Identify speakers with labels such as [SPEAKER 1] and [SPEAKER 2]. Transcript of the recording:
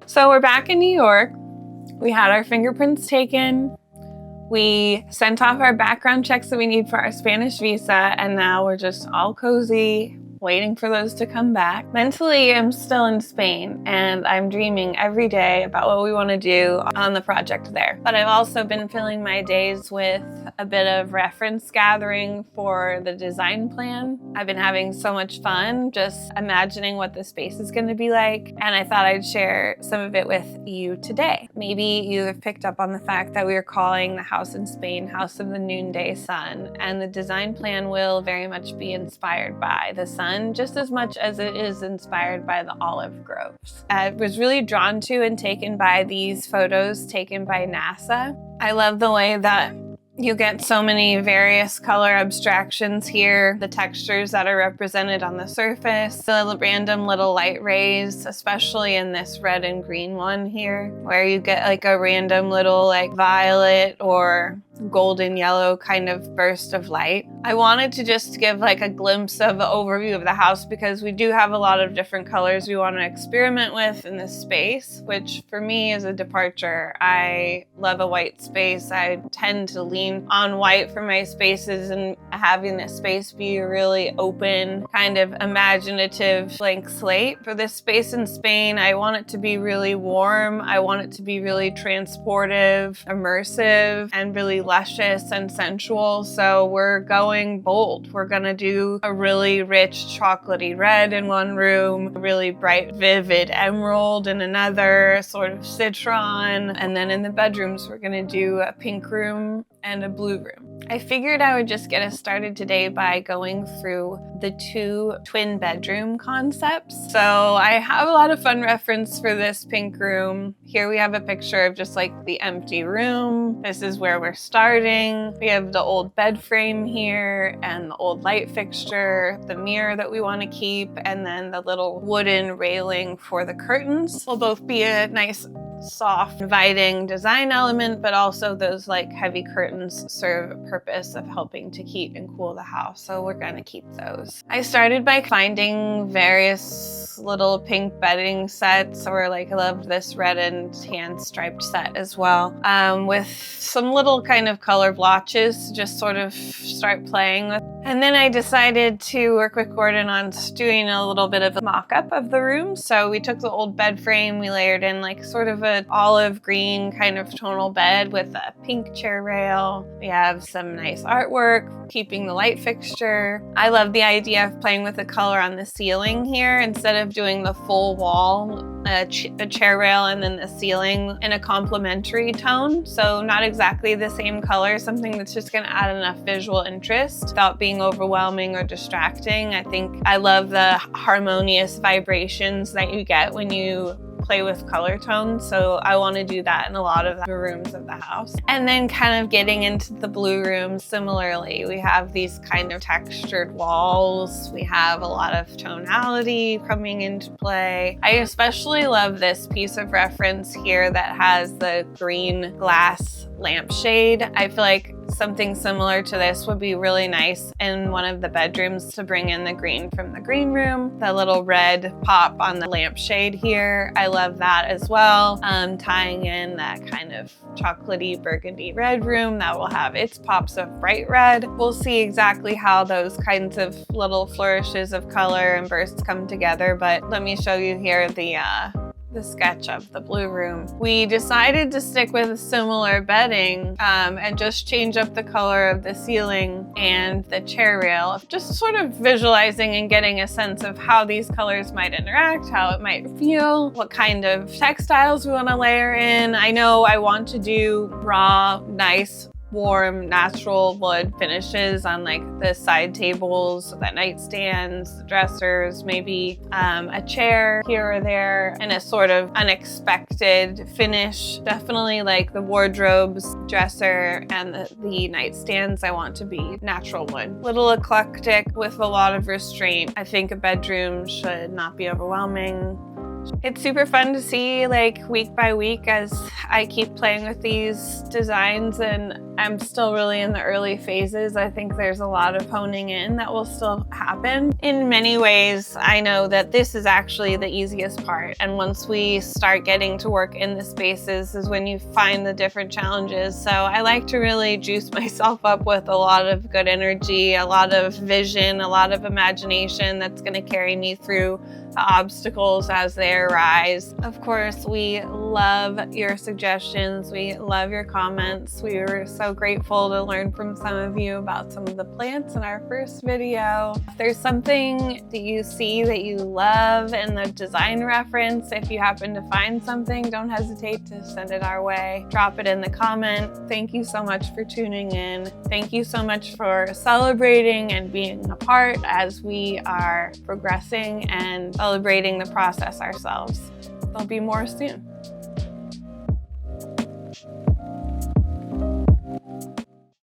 [SPEAKER 1] So we're back in New York. We had our fingerprints taken. We sent off our background checks that we need for our Spanish visa, and now we're just all cozy, waiting for those to come back. Mentally, I'm still in Spain, and I'm dreaming every day about what we want to do on the project there. But I've also been filling my days with a bit of reference gathering for the design plan. I've been having so much fun just imagining what the space is going to be like, and I thought I'd share some of it with you today. Maybe you have picked up on the fact that we are calling the house in Spain House of the Noonday Sun, and the design plan will very much be inspired by the sun just as much as it is inspired by the olive groves. I was really drawn to and taken by these photos taken by NASA. I love the way that you get so many various color abstractions here, the textures that are represented on the surface, the random little light rays, especially in this red and green one here, where you get like a random little like violet or golden yellow kind of burst of light. I wanted to just give like a glimpse of an overview of the house because we do have a lot of different colors we want to experiment with in this space, which for me is a departure. I love a white space. I tend to lean on white for my spaces, and having this space be a really open, kind of imaginative blank slate. For this space in Spain, I want it to be really warm. I want it to be really transportive, immersive, and really luscious and sensual. So we're going bold. We're gonna do a really rich chocolatey red in one room, a really bright vivid emerald in another, sort of citron, and then in the bedrooms we're gonna do a pink room and a blue room. I figured I would just get us started today by going through the two twin bedroom concepts. So I have a lot of fun reference for this pink room. Here we have a picture of just like the empty room. This is where we're starting. We have the old bed frame here and the old light fixture, the mirror that we want to keep, and then the little wooden railing for the curtains will both be a nice soft, inviting design element, but also those like heavy curtains serve a purpose of helping to heat and cool the house. So we're gonna keep those. I started by finding various little pink bedding sets, or like I loved this red and tan striped set as well, with some little kind of color blotches to just sort of start playing with. And then I decided to work with Gordon on doing a little bit of a mock-up of the room. So we took the old bed frame, we layered in like sort of an olive green kind of tonal bed with a pink chair rail. We have some nice artwork, keeping the light fixture. I love the idea of playing with the color on the ceiling here instead of doing the full wall, a chair rail and then the ceiling in a complementary tone. So not exactly the same color, something that's just gonna add enough visual interest without being overwhelming or distracting. I think I love the harmonious vibrations that you get when you play with color tones, so I want to do that in a lot of the rooms of the house. And then kind of getting into the blue room, similarly, we have these kind of textured walls. We have a lot of tonality coming into play. I especially love this piece of reference here that has the green glass lampshade. I feel like something similar to this would be really nice in one of the bedrooms to bring in the green from the green room. The little red pop on the lampshade here, I love that as well. Tying in that kind of chocolatey burgundy red room that will have its pops of bright red. We'll see exactly how those kinds of little flourishes of color and bursts come together, but let me show you here the sketch of the blue room. We decided to stick with similar bedding and just change up the color of the ceiling and the chair rail, just sort of visualizing and getting a sense of how these colors might interact, how it might feel, what kind of textiles we want to layer in. I know I want to do raw, nice, warm, natural wood finishes on like the side tables, the nightstands, the dressers, maybe a chair here or there, and a sort of unexpected finish. Definitely like the wardrobes, dresser, and the nightstands I want to be natural wood. Little eclectic with a lot of restraint. I think a bedroom should not be overwhelming. It's super fun to see like week by week as I keep playing with these designs, and I'm still really in the early phases. I think there's a lot of honing in that will still happen. In many ways, I know that this is actually the easiest part, and once we start getting to work in the spaces is when you find the different challenges. So I like to really juice myself up with a lot of good energy, a lot of vision, a lot of imagination that's going to carry me through the obstacles as they arise. Of course, we love your suggestions. We love your comments. We were so grateful to learn from some of you about some of the plants in our first video. If there's something that you see that you love in the design reference, if you happen to find something, don't hesitate to send it our way. Drop it in the comment. Thank you so much for tuning in. Thank you so much for celebrating and being a part as we are progressing and celebrating the process ourselves. There'll be more soon.